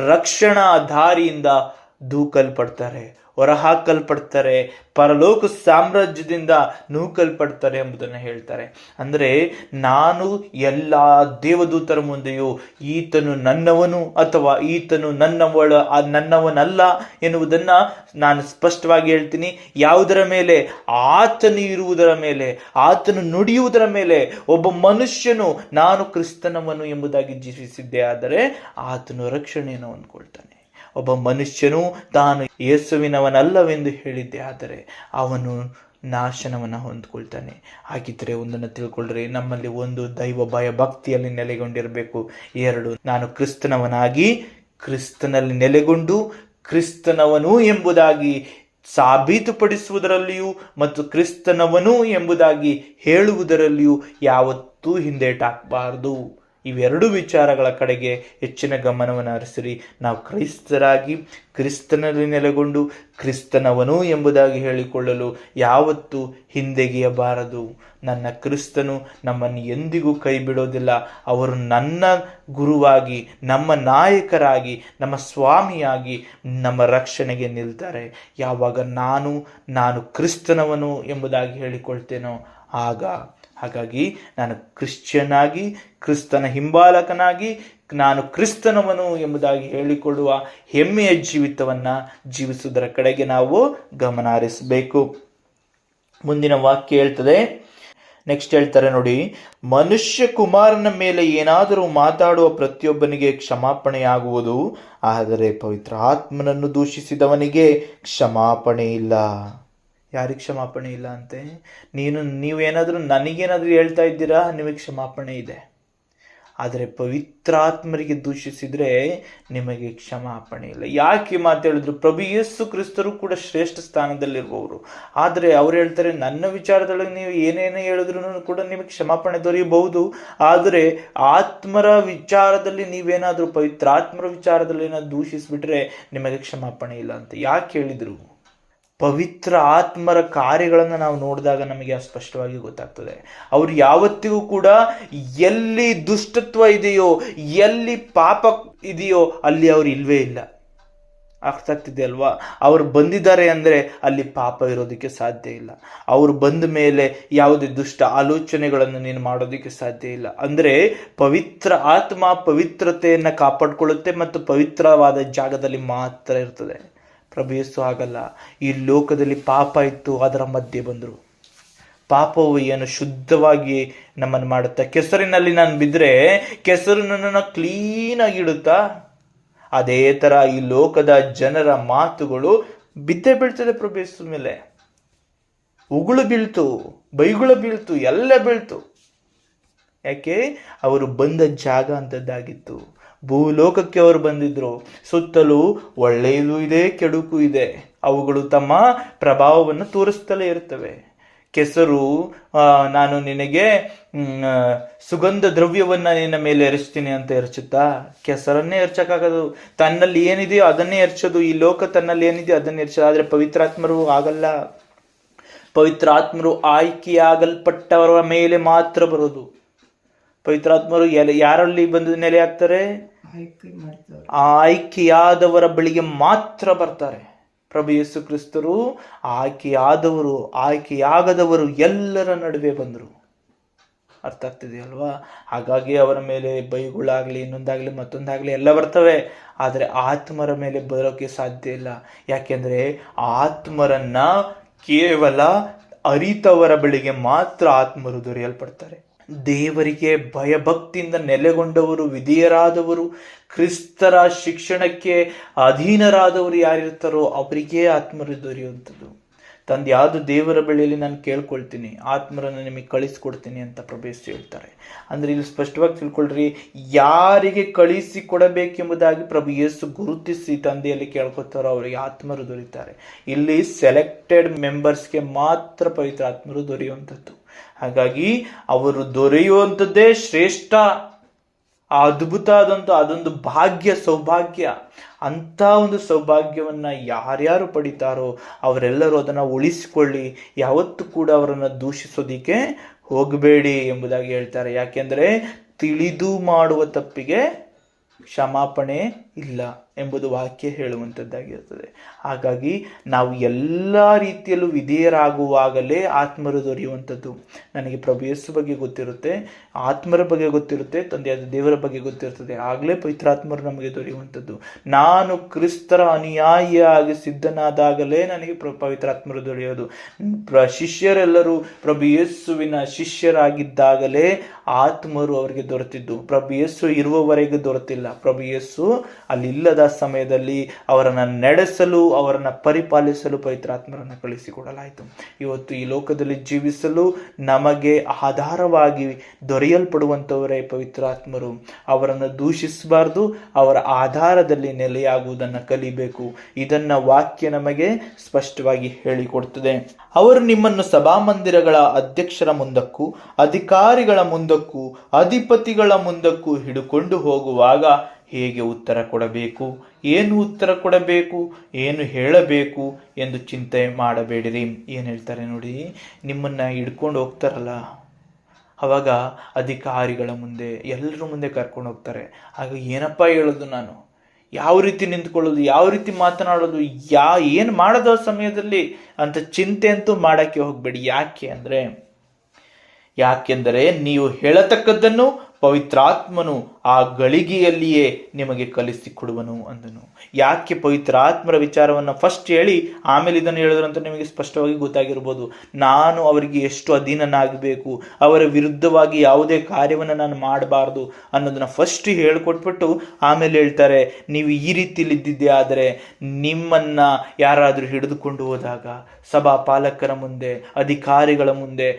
ರಕ್ಷಣಾ ದಾರಿಯಿಂದ ದೂಕಲ್ಪಡ್ತಾರೆ, ಹೊರಹಾಕಲ್ಪಡ್ತಾರೆ, ಪರಲೋಕ ಸಾಮ್ರಾಜ್ಯದಿಂದ ನೂಕಲ್ಪಡ್ತಾರೆ ಎಂಬುದನ್ನು ಹೇಳ್ತಾರೆ. ಅಂದರೆ ನಾನು ಎಲ್ಲ ದೇವದೂತರ ಮುಂದೆಯೂ ಈತನು ನನ್ನವನು ಅಥವಾ ಈತನು ನನ್ನವನಲ್ಲ ಎನ್ನುವುದನ್ನು ನಾನು ಸ್ಪಷ್ಟವಾಗಿ ಹೇಳ್ತೀನಿ. ಯಾವುದರ ಮೇಲೆ? ಆತನು ಇರುವುದರ ಮೇಲೆ, ಆತನು ನುಡಿಯುವುದರ ಮೇಲೆ. ಒಬ್ಬ ಮನುಷ್ಯನು ನಾನು ಕ್ರಿಸ್ತನವನು ಎಂಬುದಾಗಿ ಜೀವಿಸಿದ್ದೇ ಆದರೆ ಆತನು ರಕ್ಷಣೆಯನ್ನು ಹೊಂದ್ಕೊಳ್ತಾನೆ. ಒಬ್ಬ ಮನುಷ್ಯನು ತಾನು ಯೇಸುವಿನವನಲ್ಲವೆಂದು ಹೇಳಿದ್ದೆ ಆದರೆ ಅವನು ನಾಶನವನ್ನು ಹೊಂದ್ಕೊಳ್ತಾನೆ. ಹಾಗಿದ್ರೆ ಒಂದನ್ನು ತಿಳ್ಕೊಳ್ರಿ, ನಮ್ಮಲ್ಲಿ ಒಂದು ದೈವ ಭಯ ಭಕ್ತಿಯಲ್ಲಿ ನೆಲೆಗೊಂಡಿರಬೇಕು. 2, ನಾನು ಕ್ರಿಸ್ತನವನಾಗಿ ಕ್ರಿಸ್ತನಲ್ಲಿ ನೆಲೆಗೊಂಡು ಕ್ರಿಸ್ತನವನು ಎಂಬುದಾಗಿ ಸಾಬೀತುಪಡಿಸುವುದರಲ್ಲಿಯೂ ಮತ್ತು ಕ್ರಿಸ್ತನವನು ಎಂಬುದಾಗಿ ಹೇಳುವುದರಲ್ಲಿಯೂ ಯಾವತ್ತೂ ಹಿಂದೇಟಾಕಬಾರದು. ಇವೆರಡು ವಿಚಾರಗಳ ಕಡೆಗೆ ಹೆಚ್ಚಿನ ಗಮನವನ್ನು ಹರಿಸಿರಿ. ನಾವು ಕ್ರೈಸ್ತರಾಗಿ ಕ್ರಿಸ್ತನಲ್ಲಿ ನೆಲೆಗೊಂಡು ಕ್ರಿಸ್ತನವನು ಎಂಬುದಾಗಿ ಹೇಳಿಕೊಳ್ಳಲು ಯಾವತ್ತೂ ಹಿಂದೆಗೆಯಬಾರದು. ನನ್ನ ಕ್ರಿಸ್ತನು ನಮ್ಮನ್ನು ಎಂದಿಗೂ ಕೈ ಬಿಡೋದಿಲ್ಲ. ಅವರು ನನ್ನ ಗುರುವಾಗಿ, ನಮ್ಮ ನಾಯಕರಾಗಿ, ನಮ್ಮ ಸ್ವಾಮಿಯಾಗಿ ನಮ್ಮ ರಕ್ಷಣೆಗೆ ನಿಲ್ತಾರೆ. ಯಾವಾಗ ನಾನು ಕ್ರಿಸ್ತನವನು ಎಂಬುದಾಗಿ ಹೇಳಿಕೊಳ್ತೇನೋ ಹಾಗಾಗಿ ನಾನು ಕ್ರಿಶ್ಚಿಯನ್ ಆಗಿ, ಕ್ರಿಸ್ತನ ಹಿಂಬಾಲಕನಾಗಿ, ನಾನು ಕ್ರಿಸ್ತನವನು ಎಂಬುದಾಗಿ ಹೇಳಿಕೊಳ್ಳುವ ಹೆಮ್ಮೆಯ ಜೀವಿತವನ್ನು ಜೀವಿಸುವುದರ ಕಡೆಗೆ ನಾವು ಗಮನ ಹರಿಸಬೇಕು. ಮುಂದಿನ ವಾಕ್ಯ ಹೇಳ್ತದೆ, ನೆಕ್ಸ್ಟ್ ಹೇಳ್ತಾರೆ ನೋಡಿ, ಮನುಷ್ಯ ಕುಮಾರನ ಮೇಲೆ ಏನಾದರೂ ಮಾತಾಡುವ ಪ್ರತಿಯೊಬ್ಬನಿಗೆ ಕ್ಷಮಾಪಣೆಯಾಗುವುದು, ಆದರೆ ಪವಿತ್ರ ಆತ್ಮನನ್ನು ದೂಷಿಸಿದವನಿಗೆ ಕ್ಷಮಾಪಣೆ ಇಲ್ಲ. ಯಾರಿಗೆ ಕ್ಷಮಾಪಣೆ ಇಲ್ಲ ಅಂತೆ? ನೀವೇನಾದರೂ ನನಗೇನಾದರೂ ಹೇಳ್ತಾ ಇದ್ದೀರಾ, ನಿಮಗೆ ಕ್ಷಮಾಪಣೆ ಇದೆ. ಆದರೆ ಪವಿತ್ರಾತ್ಮರಿಗೆ ದೂಷಿಸಿದ್ರೆ ನಿಮಗೆ ಕ್ಷಮಾಪಣೆ ಇಲ್ಲ. ಯಾಕೆ ಮಾತು ಹೇಳಿದ್ರು? ಪ್ರಭು ಯೇಸು ಕ್ರಿಸ್ತರು ಕೂಡ ಶ್ರೇಷ್ಠ ಸ್ಥಾನದಲ್ಲಿರುವವರು. ಆದರೆ ಅವ್ರು ಹೇಳ್ತಾರೆ, ನನ್ನ ವಿಚಾರದೊಳಗೆ ನೀವು ಏನೇನೇ ಹೇಳಿದ್ರು ಕೂಡ ನಿಮಗೆ ಕ್ಷಮಾಪಣೆ ದೊರೆಯಬಹುದು. ಆದರೆ ಆತ್ಮರ ವಿಚಾರದಲ್ಲಿ ನೀವೇನಾದರೂ ಪವಿತ್ರಾತ್ಮರ ವಿಚಾರದಲ್ಲಿ ಏನಾದ್ರು ದೂಷಿಸಿಬಿಟ್ರೆ ನಿಮಗೆ ಕ್ಷಮಾಪಣೆ ಇಲ್ಲ ಅಂತ ಯಾಕೆ ಹೇಳಿದ್ರು? ಪವಿತ್ರ ಆತ್ಮರ ಕಾರ್ಯಗಳನ್ನು ನಾವು ನೋಡಿದಾಗ ನಮಗೆ ಸ್ಪಷ್ಟವಾಗಿ ಗೊತ್ತಾಗ್ತದೆ. ಅವರು ಯಾವತ್ತಿಗೂ ಕೂಡ ಎಲ್ಲಿ ದುಷ್ಟತ್ವ ಇದೆಯೋ, ಎಲ್ಲಿ ಪಾಪ ಇದೆಯೋ ಅಲ್ಲಿ ಅವರು ಇಲ್ವೇ ಇಲ್ಲ. ಅರ್ಥ ಆಗ್ತಿದೆ ಅಲ್ವಾ? ಅವರು ಬಂದಿದ್ದಾರೆ ಅಂದರೆ ಅಲ್ಲಿ ಪಾಪ ಇರೋದಕ್ಕೆ ಸಾಧ್ಯ ಇಲ್ಲ. ಅವರು ಬಂದ ಮೇಲೆ ಯಾವುದೇ ದುಷ್ಟ ಆಲೋಚನೆಗಳನ್ನು ನೀನು ಮಾಡೋದಕ್ಕೆ ಸಾಧ್ಯ ಇಲ್ಲ. ಅಂದರೆ ಪವಿತ್ರ ಆತ್ಮ ಪವಿತ್ರತೆಯನ್ನು ಕಾಪಾಡಿಕೊಳ್ಳುತ್ತೆ ಮತ್ತು ಪವಿತ್ರವಾದ ಜಾಗದಲ್ಲಿ ಮಾತ್ರ ಇರ್ತದೆ. ಪ್ರಭು ಯೇಸು ಆಗಲ್ಲ. ಈ ಲೋಕದಲ್ಲಿ ಪಾಪ ಇತ್ತು, ಅದರ ಮಧ್ಯೆ ಬಂದರು. ಪಾಪವು ಏನು ಶುದ್ಧವಾಗಿ ನಮ್ಮನ್ನು ಮಾಡುತ್ತಾ, ಕೆಸರಿನಲ್ಲಿ ನಾನು ಬಿದ್ದರೆ ಕೆಸರು ನನ್ನನ್ನು ಕ್ಲೀನಾಗಿ ಇಡುತ್ತಾ, ಅದೇ ಥರ ಈ ಲೋಕದ ಜನರ ಮಾತುಗಳು ಬಿದ್ದೇ ಬೀಳ್ತದೆ ಪ್ರಭು ಯೇಸು ಮೇಲೆ. ಉಗುಳು ಬೀಳ್ತು, ಬೈಗುಳು ಬೀಳ್ತು, ಎಲ್ಲ ಬೀಳ್ತು. ಯಾಕೆ? ಅವರು ಬಂದ ಜಾಗ ಅಂಥದ್ದಾಗಿತ್ತು. ಭೂಲೋಕಕ್ಕೆ ಅವರು ಬಂದಿದ್ರು. ಸುತ್ತಲೂ ಒಳ್ಳೆಯದು ಇದೆ, ಕೆಡುಕು ಇದೆ. ಅವುಗಳು ತಮ್ಮ ಪ್ರಭಾವವನ್ನು ತೋರಿಸ್ತಲೇ ಇರ್ತವೆ. ಕೆಸರು, ನಾನು ನಿನಗೆ ಸುಗಂಧ ದ್ರವ್ಯವನ್ನ ನಿನ್ನ ಮೇಲೆ ಎರಚ್ತೀನಿ ಅಂತ ಎರಚುತ್ತಾ? ಕೆಸರನ್ನೇ ಎರಚಕ್ಕಾಗದು. ತನ್ನಲ್ಲಿ ಏನಿದೆಯೋ ಅದನ್ನೇ ಎರಚೋದು. ಈ ಲೋಕ ತನ್ನಲ್ಲಿ ಏನಿದೆಯೋ ಅದನ್ನೇ ಎರಚೋದು. ಆದರೆ ಪವಿತ್ರಾತ್ಮರು ಆಗಲ್ಲ. ಪವಿತ್ರಾತ್ಮರು ಆಯ್ಕೆಯಾಗಲ್ಪಟ್ಟವರ ಮೇಲೆ ಮಾತ್ರ ಬರೋದು. ಪವಿತ್ರಾತ್ಮರು ಯಾರಲ್ಲಿ ಬಂದು ನೆಲೆ ಆಗ್ತಾರೆ? ಆಯ್ಕೆಯಾದವರ ಬಳಿಗೆ ಮಾತ್ರ ಬರ್ತಾರೆ. ಪ್ರಭು ಯೇಸು ಕ್ರಿಸ್ತರು ಆಯ್ಕೆಯಾಗದವರು ಎಲ್ಲರ ನಡುವೆ ಬಂದರು. ಅರ್ಥ ಆಗ್ತಿದೆಯಲ್ವಾ? ಹಾಗಾಗಿ ಅವರ ಮೇಲೆ ಬೈಗುಳಾಗಲಿ, ಇನ್ನೊಂದಾಗಲಿ, ಮತ್ತೊಂದಾಗಲಿ ಎಲ್ಲ ಬರ್ತವೆ. ಆದರೆ ಆತ್ಮರ ಮೇಲೆ ಬರೋಕ್ಕೆ ಸಾಧ್ಯ ಇಲ್ಲ. ಯಾಕೆಂದರೆ ಆತ್ಮರನ್ನ ಕೇವಲ ಅರಿತವರ ಬಳಿಗೆ ಮಾತ್ರ ಆತ್ಮರು ದೊರೆಯಲ್ಪಡ್ತಾರೆ. ದೇವರಿಗೆ ಭಯಭಕ್ತಿಯಿಂದ ನೆಲೆಗೊಂಡವರು, ವಿಧೇಯರಾದವರು, ಕ್ರಿಸ್ತರ ಶಿಕ್ಷಣಕ್ಕೆ ಅಧೀನರಾದವರು ಯಾರಿರ್ತಾರೋ ಅವರಿಗೇ ಆತ್ಮರು ದೊರೆಯುವಂಥದ್ದು. ತಂದೆ, ಯಾವುದು ದೇವರ ಬಳಿಯಲ್ಲಿ ನಾನು ಕೇಳ್ಕೊಳ್ತೀನಿ, ಆತ್ಮರನ್ನು ನಿಮಗೆ ಕಳಿಸಿಕೊಡ್ತೀನಿ ಅಂತ ಪ್ರಭು ಯೇಸು ಹೇಳ್ತಾರೆ. ಅಂದರೆ ಇಲ್ಲಿ ಸ್ಪಷ್ಟವಾಗಿ ತಿಳ್ಕೊಳ್ರಿ, ಯಾರಿಗೆ ಕಳಿಸಿ ಕೊಡಬೇಕೆಂಬುದಾಗಿ ಪ್ರಭು ಯೇಸು ಗುರುತಿಸಿ ತಂದೆಯಲ್ಲಿ ಕೇಳ್ಕೊತಾರೋ ಅವರಿಗೆ ಆತ್ಮರು ದೊರೀತಾರೆ. ಇಲ್ಲಿ ಸೆಲೆಕ್ಟೆಡ್ ಮೆಂಬರ್ಸ್ಗೆ ಮಾತ್ರ ಪವಿತ್ರ ಆತ್ಮರು ದೊರೆಯುವಂಥದ್ದು. ಹಾಗಾಗಿ ಅವರು ದೊರೆಯುವಂಥದ್ದೇ ಶ್ರೇಷ್ಠ, ಅದ್ಭುತ ಆದಂಥ ಅದೊಂದು ಭಾಗ್ಯ, ಸೌಭಾಗ್ಯ. ಅಂಥ ಒಂದು ಸೌಭಾಗ್ಯವನ್ನ ಯಾರ್ಯಾರು ಪಡಿತಾರೋ ಅವರೆಲ್ಲರೂ ಅದನ್ನು ಉಳಿಸಿಕೊಳ್ಳಿ. ಯಾವತ್ತೂ ಕೂಡ ಅವರನ್ನು ದೂಷಿಸೋದಿಕ್ಕೆ ಹೋಗಬೇಡಿ ಎಂಬುದಾಗಿ ಹೇಳ್ತಾರೆ. ಯಾಕೆಂದರೆ ತಿಳಿದು ಮಾಡುವ ತಪ್ಪಿಗೆ ಕ್ಷಮಾಪಣೆ ಇಲ್ಲ ಎಂಬುದು ವಾಕ್ಯ ಹೇಳುವಂಥದ್ದಾಗಿರ್ತದೆ. ಹಾಗಾಗಿ ನಾವು ಎಲ್ಲ ರೀತಿಯಲ್ಲೂ ವಿಧೇಯರಾಗುವಾಗಲೇ ಆತ್ಮರು ದೊರೆಯುವಂಥದ್ದು. ನನಗೆ ಪ್ರಭು ಯೇಸು ಬಗ್ಗೆ ಗೊತ್ತಿರುತ್ತೆ, ಆತ್ಮರ ಬಗ್ಗೆ ಗೊತ್ತಿರುತ್ತೆ, ತಂದೆಯಾದ ದೇವರ ಬಗ್ಗೆ ಗೊತ್ತಿರ್ತದೆ. ಆಗಲೇ ಪವಿತ್ರಾತ್ಮರು ನಮಗೆ ದೊರೆಯುವಂಥದ್ದು. ನಾನು ಕ್ರಿಸ್ತರ ಅನುಯಾಯಿಯಾಗಿ ಸಿದ್ಧನಾದಾಗಲೇ ನನಗೆ ಪವಿತ್ರಾತ್ಮರು ದೊರೆಯೋದು. ಶಿಷ್ಯರೆಲ್ಲರೂ ಪ್ರಭು ಯೇಸುವಿನ ಶಿಷ್ಯರಾಗಿದ್ದಾಗಲೇ ಆತ್ಮರು ಅವರಿಗೆ ದೊರೆತಿದ್ದು. ಪ್ರಭು ಯೇಸು ಇರುವವರೆಗೆ ದೊರೆತಿಲ್ಲ. ಪ್ರಭು ಯೇಸು ಅಲ್ಲಿಲ್ಲದ ಸಮಯದಲ್ಲಿ ಅವರನ್ನು ನಡೆಸಲು, ಅವರನ್ನು ಪರಿಪಾಲಿಸಲು ಪವಿತ್ರಾತ್ಮರನ್ನು ಕಳಿಸಿಕೊಡಲಾಯಿತು. ಇವತ್ತು ಈ ಲೋಕದಲ್ಲಿ ಜೀವಿಸಲು ನಮಗೆ ಆಧಾರವಾಗಿ ದೊರೆಯಲ್ಪಡುವಂಥವರೇ ಪವಿತ್ರಾತ್ಮರು. ಅವರನ್ನು ದೂಷಿಸಬಾರ್ದು, ಅವರ ಆಧಾರದಲ್ಲಿ ನೆಲೆಯಾಗುವುದನ್ನು ಕಲಿಬೇಕು. ಇದನ್ನು ವಾಕ್ಯ ನಮಗೆ ಸ್ಪಷ್ಟವಾಗಿ ಹೇಳಿಕೊಡ್ತದೆ. ಅವರು ನಿಮ್ಮನ್ನು ಸಭಾಮಂದಿರಗಳ ಅಧ್ಯಕ್ಷರ ಮುಂದಕ್ಕೂ, ಅಧಿಕಾರಿಗಳ ಮುಂದಕ್ಕೂ, ಅಧಿಪತಿಗಳ ಮುಂದಕ್ಕೂ ಹಿಡುಕೊಂಡು ಹೋಗುವಾಗ ಹೇಗೆ ಉತ್ತರ ಕೊಡಬೇಕು, ಏನು ಉತ್ತರ ಕೊಡಬೇಕು, ಏನು ಹೇಳಬೇಕು ಎಂದು ಚಿಂತೆ ಮಾಡಬೇಡಿರಿ. ಏನು ಹೇಳ್ತಾರೆ ನೋಡಿ, ನಿಮ್ಮನ್ನು ಹಿಡ್ಕೊಂಡು ಹೋಗ್ತಾರಲ್ಲ, ಅವಾಗ ಅಧಿಕಾರಿಗಳ ಮುಂದೆ, ಎಲ್ಲರ ಮುಂದೆ ಕರ್ಕೊಂಡು ಹೋಗ್ತಾರೆ. ಆಗ ಏನಪ್ಪ ಹೇಳೋದು, ನಾನು ಯಾವ ರೀತಿ ನಿಂತ್ಕೊಳ್ಳೋದು, ಯಾವ ರೀತಿ ಮಾತನಾಡೋದು, ಏನು ಮಾಡೋದು ಸಮಯದಲ್ಲಿ ಅಂತ ಚಿಂತೆ ಅಂತೂ ಮಾಡೋಕ್ಕೆ ಹೋಗಬೇಡಿ. ಯಾಕೆಂದರೆ ನೀವು ಹೇಳತಕ್ಕದ್ದನ್ನು ಪವಿತ್ರಾತ್ಮನು ಆ ಗಳಿಗೆಯಲ್ಲಿಯೇ ನಿಮಗೆ ಕಲಿಸಿಕೊಡುವನು ಅಂದನು. ಯಾಕೆ ಪವಿತ್ರಾತ್ಮರ ವಿಚಾರವನ್ನು ಫಸ್ಟ್ ಹೇಳಿ ಆಮೇಲೆ ಇದನ್ನು ಹೇಳಿದ್ರಂತ ನಿಮಗೆ ಸ್ಪಷ್ಟವಾಗಿ ಗೊತ್ತಾಗಿರ್ಬೋದು. ನಾನು ಅವರಿಗೆ ಎಷ್ಟು ಅಧೀನನಾಗಬೇಕು, ಅವರ ವಿರುದ್ಧವಾಗಿ ಯಾವುದೇ ಕಾರ್ಯವನ್ನು ನಾನು ಮಾಡಬಾರ್ದು ಅನ್ನೋದನ್ನು ಫಸ್ಟ್ ಹೇಳಿಕೊಟ್ಬಿಟ್ಟು ಆಮೇಲೆ ಹೇಳ್ತಾರೆ, ನೀವು ಈ ರೀತಿಯಲ್ಲಿ ಇದ್ದಿದ್ದೆ ಆದರೆ ನಿಮ್ಮನ್ನು ಯಾರಾದರೂ ಹಿಡಿದುಕೊಂಡು ಹೋದಾಗ ಸಭಾ ಪಾಲಕರ ಮುಂದೆ, ಅಧಿಕಾರಿಗಳ ಮುಂದೆ,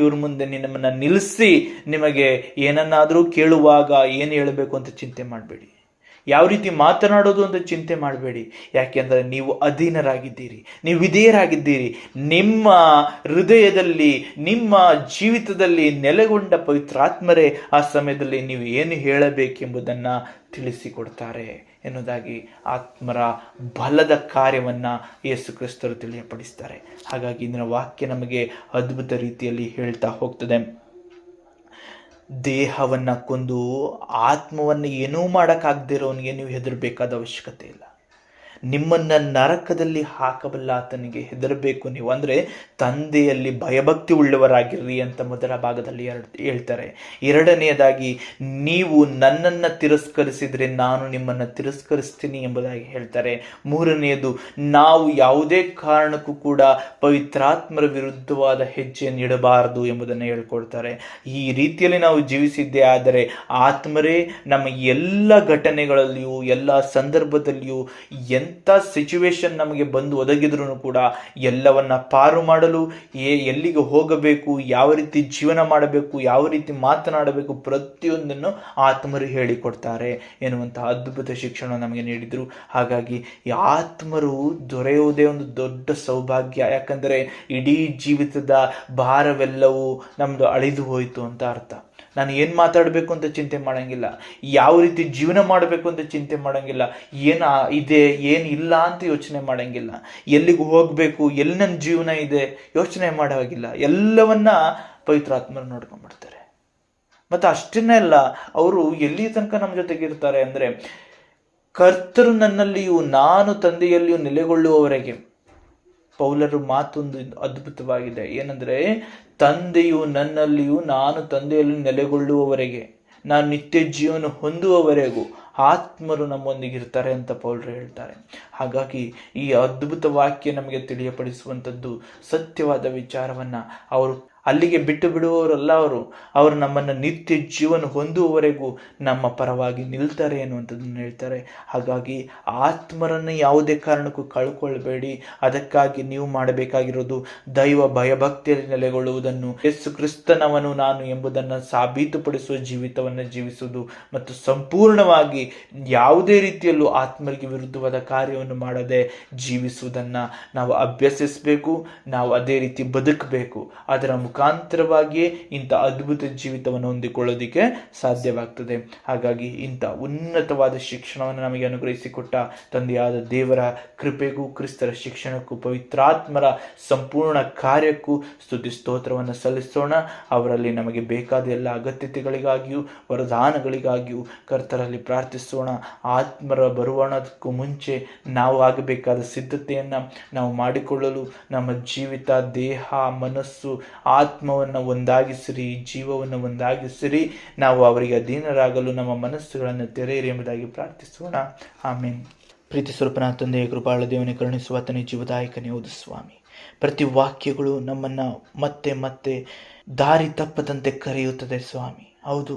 ಇವ್ರ ಮುಂದೆ ನಿಮ್ಮನ್ನು ನಿಲ್ಲಿಸಿ ನಿಮಗೆ ಏನನ್ನಾದರೂ ಕೇಳುವಾಗ ಏನು ಹೇಳಬೇಕು ಅಂತ ಚಿಂತೆ ಮಾಡಬೇಡಿ. ಯಾವ ರೀತಿ ಮಾತನಾಡೋದು ಅಂತ ಚಿಂತೆ ಮಾಡಬೇಡಿ. ಯಾಕೆಂದರೆ ನೀವು ಅಧೀನರಾಗಿದ್ದೀರಿ, ನೀವು ವಿಧೇಯರಾಗಿದ್ದೀರಿ. ನಿಮ್ಮ ಹೃದಯದಲ್ಲಿ, ನಿಮ್ಮ ಜೀವಿತದಲ್ಲಿ ನೆಲೆಗೊಂಡ ಪವಿತ್ರಾತ್ಮರೇ ಆ ಸಮಯದಲ್ಲಿ ನೀವು ಏನು ಹೇಳಬೇಕೆಂಬುದನ್ನು ತಿಳಿಸಿಕೊಡ್ತಾರೆ ಎನ್ನುವುದಾಗಿ ಆತ್ಮರ ಬಲದ ಕಾರ್ಯವನ್ನು ಯೇಸು ಕ್ರಿಸ್ತರು ತಿಳಿಯಪಡಿಸ್ತಾರೆ. ಹಾಗಾಗಿ ಇದರ ವಾಕ್ಯ ನಮಗೆ ಅದ್ಭುತ ರೀತಿಯಲ್ಲಿ ಹೇಳ್ತಾ ಹೋಗ್ತದೆ. ದೇಹವನ್ನು ಕೊಂದು ಆತ್ಮವನ್ನು ಏನೂ ಮಾಡೋಕ್ಕಾಗದಿರೋನಿಗೆ ನೀವು ಹೆದರಬೇಕಾದ ಅವಶ್ಯಕತೆ ಇಲ್ಲ. ನಿಮ್ಮನ್ನು ನರಕದಲ್ಲಿ ಹಾಕಬಲ್ಲ ಆತನಿಗೆ ಹೆದರಬೇಕು ನೀವು. ಅಂದರೆ ತಂದೆಯಲ್ಲಿ ಭಯಭಕ್ತಿ ಉಳ್ಳವರಾಗಿರ್ರಿ ಅಂತ ಮೊದಲ ಭಾಗದಲ್ಲಿ ಹೇಳ್ತಾರೆ. ಎರಡನೆಯದಾಗಿ, ನೀವು ನನ್ನನ್ನು ತಿರಸ್ಕರಿಸಿದರೆ ನಾನು ನಿಮ್ಮನ್ನು ತಿರಸ್ಕರಿಸ್ತೀನಿ ಎಂಬುದಾಗಿ ಹೇಳ್ತಾರೆ. ಮೂರನೆಯದು, ನಾವು ಯಾವುದೇ ಕಾರಣಕ್ಕೂ ಕೂಡ ಪವಿತ್ರಾತ್ಮರ ವಿರುದ್ಧವಾದ ಹೆಜ್ಜೆಯನ್ನು ಇಡಬಾರದು ಎಂಬುದನ್ನು ಹೇಳ್ಕೊಡ್ತಾರೆ. ಈ ರೀತಿಯಲ್ಲಿ ನಾವು ಜೀವಿಸಿದ್ದೇ ಆದರೆ ಆತ್ಮರೇ ನಮ್ಮ ಎಲ್ಲ ಘಟನೆಗಳಲ್ಲಿಯೂ ಎಲ್ಲ ಸಂದರ್ಭದಲ್ಲಿಯೂ ಎಂಥ ಸಿಚುವೇಶನ್ ನಮಗೆ ಬಂದು ಒದಗಿದ್ರೂ ಕೂಡ ಎಲ್ಲವನ್ನ ಪಾರು ಮಾಡಲು ಎಲ್ಲಿಗೆ ಹೋಗಬೇಕು, ಯಾವ ರೀತಿ ಜೀವನ ಮಾಡಬೇಕು, ಯಾವ ರೀತಿ ಮಾತನಾಡಬೇಕು, ಪ್ರತಿಯೊಂದನ್ನು ಆತ್ಮರು ಹೇಳಿಕೊಡ್ತಾರೆ ಎನ್ನುವಂತಹ ಅದ್ಭುತ ಶಿಕ್ಷಣ ನಮಗೆ ನೀಡಿದರು. ಹಾಗಾಗಿ ಈ ಆತ್ಮರು ದೊರೆಯುವುದೇ ಒಂದು ದೊಡ್ಡ ಸೌಭಾಗ್ಯ. ಯಾಕಂದರೆ ಇಡೀ ಜೀವಿತದ ಭಾರವೆಲ್ಲವೂ ನಮ್ಮದು ಅಳಿದು ಹೋಯಿತು ಅಂತ ಅರ್ಥ. ನಾನು ಏನು ಮಾತಾಡಬೇಕು ಅಂತ ಚಿಂತೆ ಮಾಡೋಂಗಿಲ್ಲ, ಯಾವ ರೀತಿ ಜೀವನ ಮಾಡಬೇಕು ಅಂತ ಚಿಂತೆ ಮಾಡೋಂಗಿಲ್ಲ, ಏನು ಇದೆ ಏನು ಇಲ್ಲ ಅಂತ ಯೋಚನೆ ಮಾಡೋಂಗಿಲ್ಲ, ಎಲ್ಲಿಗೆ ಹೋಗಬೇಕು, ಎಲ್ಲಿ ನನ್ನ ಜೀವನ ಇದೆ ಯೋಚನೆ ಮಾಡೋವಾಗಿಲ್ಲ. ಎಲ್ಲವನ್ನ ಪವಿತ್ರಾತ್ಮರು ನೋಡ್ಕೊಂಡ್ಬಿಡ್ತಾರೆ. ಮತ್ತು ಅಷ್ಟನ್ನೇ ಅಲ್ಲ, ಅವರು ಎಲ್ಲಿ ತನಕ ನಮ್ಮ ಜೊತೆಗೆ ಇರ್ತಾರೆ ಅಂದರೆ, ಕರ್ತರು ನನ್ನಲ್ಲಿಯೂ ನಾನು ತಂದೆಯಲ್ಲಿಯೂ ನೆಲೆಗೊಳ್ಳುವವರೆಗೆ. ಪೌಲರು ಮಾತೊಂದು ಅದ್ಭುತವಾಗಿದೆ. ಏನಂದರೆ, ತಂದೆಯು ನನ್ನಲ್ಲಿಯೂ ನಾನು ತಂದೆಯಲ್ಲಿ ನೆಲೆಗೊಳ್ಳುವವರೆಗೆ, ನಾನು ನಿತ್ಯ ಜೀವನ ಹೊಂದುವವರೆಗೂ ಆತ್ಮರು ನಮ್ಮೊಂದಿಗಿರ್ತಾರೆ ಅಂತ ಪೌಲರು ಹೇಳ್ತಾರೆ. ಹಾಗಾಗಿ ಈ ಅದ್ಭುತ ವಾಕ್ಯ ನಮಗೆ ತಿಳಿಯಪಡಿಸುವಂಥದ್ದು ಸತ್ಯವಾದ ವಿಚಾರವನ್ನು. ಅವರು ಅಲ್ಲಿಗೆ ಬಿಟ್ಟು ಬಿಡುವವರಲ್ಲ, ಅವರು ನಮ್ಮನ್ನು ನಿತ್ಯ ಜೀವನ ಹೊಂದುವವರೆಗೂ ನಮ್ಮ ಪರವಾಗಿ ನಿಲ್ತಾರೆ ಎನ್ನುವಂಥದ್ದನ್ನು ಹೇಳ್ತಾರೆ. ಹಾಗಾಗಿ ಆತ್ಮರನ್ನು ಯಾವುದೇ ಕಾರಣಕ್ಕೂ ಕಳ್ಕೊಳ್ಬೇಡಿ. ಅದಕ್ಕಾಗಿ ನೀವು ಮಾಡಬೇಕಾಗಿರೋದು ದೈವ ಭಯಭಕ್ತಿಯಲ್ಲಿ ನೆಲೆಗೊಳ್ಳುವುದನ್ನು, ಯೇಸು ಕ್ರಿಸ್ತನವನು ನಾನು ಎಂಬುದನ್ನು ಸಾಬೀತುಪಡಿಸುವ ಜೀವಿತವನ್ನು ಜೀವಿಸುವುದು ಮತ್ತು ಸಂಪೂರ್ಣವಾಗಿ ಯಾವುದೇ ರೀತಿಯಲ್ಲೂ ಆತ್ಮರಿಗೆ ವಿರುದ್ಧವಾದ ಕಾರ್ಯವನ್ನು ಮಾಡದೆ ಜೀವಿಸುವುದನ್ನು ನಾವು ಅಭ್ಯಸಿಸಬೇಕು. ನಾವು ಅದೇ ರೀತಿ ಬದುಕಬೇಕು. ಅದರ ಮುಖಾಂತರವಾಗಿಯೇ ಇಂಥ ಅದ್ಭುತ ಜೀವಿತವನ್ನು ಹೊಂದಿಕೊಳ್ಳೋದಿಕ್ಕೆ ಸಾಧ್ಯವಾಗ್ತದೆ. ಹಾಗಾಗಿ ಇಂಥ ಉನ್ನತವಾದ ಶಿಕ್ಷಣವನ್ನು ನಮಗೆ ಅನುಗ್ರಹಿಸಿಕೊಟ್ಟ ತಂದೆಯಾದ ದೇವರ ಕೃಪೆಗೂ ಕ್ರಿಸ್ತರ ಶಿಕ್ಷಣಕ್ಕೂ ಪವಿತ್ರಾತ್ಮರ ಸಂಪೂರ್ಣ ಕಾರ್ಯಕ್ಕೂ ಸ್ತುತಿ ಸ್ತೋತ್ರವನ್ನು ಸಲ್ಲಿಸೋಣ. ಅವರಲ್ಲಿ ನಮಗೆ ಬೇಕಾದ ಎಲ್ಲ ಅಗತ್ಯತೆಗಳಿಗಾಗಿಯೂ ವರದಾನಗಳಿಗಾಗಿಯೂ ಕರ್ತರಲ್ಲಿ ಪ್ರಾರ್ಥಿಸೋಣ. ಆತ್ಮರ ಬರುವಣದಕ್ಕೂ ಮುಂಚೆ ನಾವು ಆಗಬೇಕಾದ ಸಿದ್ಧತೆಯನ್ನು ನಾವು ಮಾಡಿಕೊಳ್ಳಲು ನಮ್ಮ ಜೀವಿತ, ದೇಹ, ಮನಸ್ಸು, ಆತ್ಮವನ್ನು ಒಂದಾಗಿಸಿರಿ, ಜೀವವನ್ನು ಒಂದಾಗಿಸಿರಿ. ನಾವು ಅವರಿಗೆ ಅಧೀನರಾಗಲು ನಮ್ಮ ಮನಸ್ಸುಗಳನ್ನು ತೆರೆಯಿರಿ ಎಂಬುದಾಗಿ ಪ್ರಾರ್ಥಿಸೋಣ. ಆಮೇನ್. ಪ್ರೀತಿ ಸ್ವರೂಪನ ತಂದೆಯ ಕೃಪಾಳ ದೇವನೇ, ಕರುಣಿಸುವ ಆತನೇ ಜೀವದಾಯಕನೇ ಹೌದು ಸ್ವಾಮಿ. ಪ್ರತಿ ವಾಕ್ಯಗಳು ನಮ್ಮನ್ನು ಮತ್ತೆ ಮತ್ತೆ ದಾರಿ ತಪ್ಪದಂತೆ ಕರೆಯುತ್ತದೆ ಸ್ವಾಮಿ. ಹೌದು,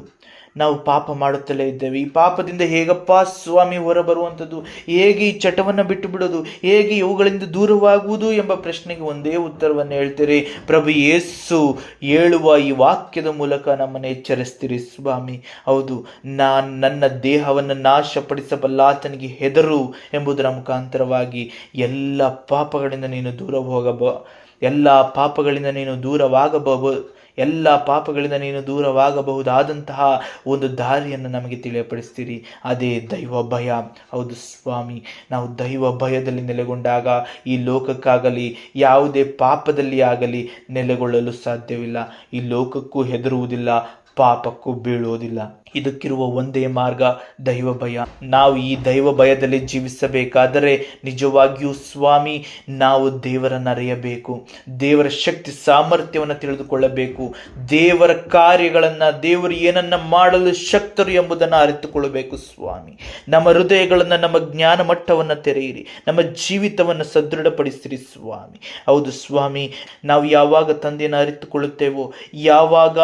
ನಾವು ಪಾಪ ಮಾಡುತ್ತಲೇ ಇದ್ದೇವೆ. ಈ ಪಾಪದಿಂದ ಹೇಗಪ್ಪ ಸ್ವಾಮಿ ಹೊರಬರುವಂಥದ್ದು, ಹೇಗೆ ಈ ಚಟವನ್ನು ಬಿಟ್ಟು ಬಿಡೋದು, ಹೇಗೆ ಇವುಗಳಿಂದ ದೂರವಾಗುವುದು ಎಂಬ ಪ್ರಶ್ನೆಗೆ ಒಂದೇ ಉತ್ತರವನ್ನು ಹೇಳ್ತೀರಿ. ಪ್ರಭು ಯೇಸು ಹೇಳುವ ಈ ವಾಕ್ಯದ ಮೂಲಕ ನಮ್ಮನ್ನು ಎಚ್ಚರಿಸ್ತೀರಿ ಸ್ವಾಮಿ. ಹೌದು, ನನ್ನ ದೇಹವನ್ನು ನಾಶಪಡಿಸಬಲ್ಲ ಆತನಿಗೆ ಹೆದರು ಎಂಬುದರ ಮುಖಾಂತರವಾಗಿ ಎಲ್ಲ ಪಾಪಗಳಿಂದ ನೀನು ದೂರವಾಗಬಹುದಾದಂತಹ ಒಂದು ದಾರಿಯನ್ನು ನಮಗೆ ತಿಳಿಯಪಡಿಸ್ತೀರಿ. ಅದೇ ದೈವ ಭಯ. ಹೌದು ಸ್ವಾಮಿ, ನಾವು ದೈವ ಭಯದಲ್ಲಿ ನೆಲೆಗೊಂಡಾಗ ಈ ಲೋಕಕ್ಕಾಗಲಿ ಯಾವುದೇ ಪಾಪದಲ್ಲಿ ಆಗಲಿ ನೆಲೆಗೊಳ್ಳಲು ಸಾಧ್ಯವಿಲ್ಲ. ಈ ಲೋಕಕ್ಕೂ ಹೆದರುವುದಿಲ್ಲ, ಪಾಪಕ್ಕೂ ಬೀಳುವುದಿಲ್ಲ. ಇದಕ್ಕಿರುವ ಒಂದೇ ಮಾರ್ಗ ದೈವ ಭಯ. ನಾವು ಈ ದೈವ ಭಯದಲ್ಲಿ ಜೀವಿಸಬೇಕಾದರೆ ನಿಜವಾಗಿಯೂ ಸ್ವಾಮಿ ನಾವು ದೇವರನ್ನು ಅರಿಯಬೇಕು, ದೇವರ ಶಕ್ತಿ ಸಾಮರ್ಥ್ಯವನ್ನು ತಿಳಿದುಕೊಳ್ಳಬೇಕು, ದೇವರ ಕಾರ್ಯಗಳನ್ನು, ದೇವರು ಏನನ್ನ ಮಾಡಲು ಶಕ್ತರು ಎಂಬುದನ್ನು ಅರಿತುಕೊಳ್ಳಬೇಕು ಸ್ವಾಮಿ. ನಮ್ಮ ಹೃದಯಗಳನ್ನು, ನಮ್ಮ ಜ್ಞಾನ ಮಟ್ಟವನ್ನು ತೆರೆಯಿರಿ, ನಮ್ಮ ಜೀವಿತವನ್ನು ಸದೃಢಪಡಿಸಿರಿ ಸ್ವಾಮಿ. ಹೌದು ಸ್ವಾಮಿ, ನಾವು ಯಾವಾಗ ತಂದೆಯನ್ನು ಅರಿತುಕೊಳ್ಳುತ್ತೇವೋ, ಯಾವಾಗ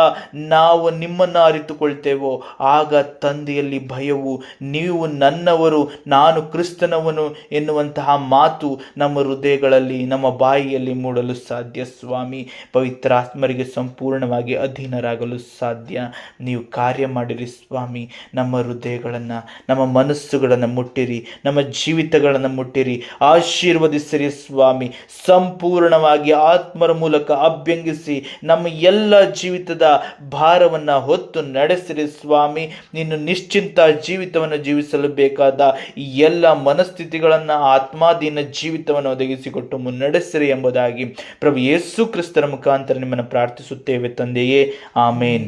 ನಾವು ನಿಮ್ಮನ್ನು ಅರಿತುಕೊಳ್ತೇವೋ, ಆಗ ತಂದೆಯಲ್ಲಿ ಭಯವು, ನೀವು ನನ್ನವರು ನಾನು ಕ್ರಿಸ್ತನವನು ಎನ್ನುವಂತಹ ಮಾತು ನಮ್ಮ ಹೃದಯಗಳಲ್ಲಿ, ನಮ್ಮ ಬಾಯಿಯಲ್ಲಿ ಮೂಡಲು ಸಾಧ್ಯ ಸ್ವಾಮಿ. ಪವಿತ್ರಾತ್ಮರಿಗೆ ಸಂಪೂರ್ಣವಾಗಿ ಅಧೀನರಾಗಲು ಸಾಧ್ಯ. ನೀವು ಕಾರ್ಯ ಮಾಡಿರಿ ಸ್ವಾಮಿ. ನಮ್ಮ ಹೃದಯಗಳನ್ನು, ನಮ್ಮ ಮನಸ್ಸುಗಳನ್ನು ಮುಟ್ಟಿರಿ, ನಮ್ಮ ಜೀವಿತಗಳನ್ನು ಮುಟ್ಟಿರಿ, ಆಶೀರ್ವದಿಸಿರಿ ಸ್ವಾಮಿ. ಸಂಪೂರ್ಣವಾಗಿ ಆತ್ಮರ ಮೂಲಕ ಅಭ್ಯಂಗಿಸಿ ನಮ್ಮ ಎಲ್ಲ ಜೀವಿತದ ಭಾರವನ್ನು ಹೊತ್ತು ನಡೆಸಿರಿ ಸ್ವಾಮಿ. ನೀನು ನಿಶ್ಚಿಂತ ಜೀವಿತವನ್ನು ಜೀವಿಸಲು ಬೇಕಾದ ಈ ಎಲ್ಲ ಮನಸ್ಥಿತಿಗಳನ್ನು, ಆತ್ಮಾಧೀನ ಜೀವಿತವನ್ನು ಒದಗಿಸಿಕೊಟ್ಟು ಮುನ್ನಡೆಸಿರಿ ಎಂಬುದಾಗಿ ಪ್ರಭು ಯೇಸು ಕ್ರಿಸ್ತರ ಮುಖಾಂತರ ನಿಮ್ಮನ್ನು ಪ್ರಾರ್ಥಿಸುತ್ತೇವೆ ತಂದೆಯೇ. ಆಮೇನ್.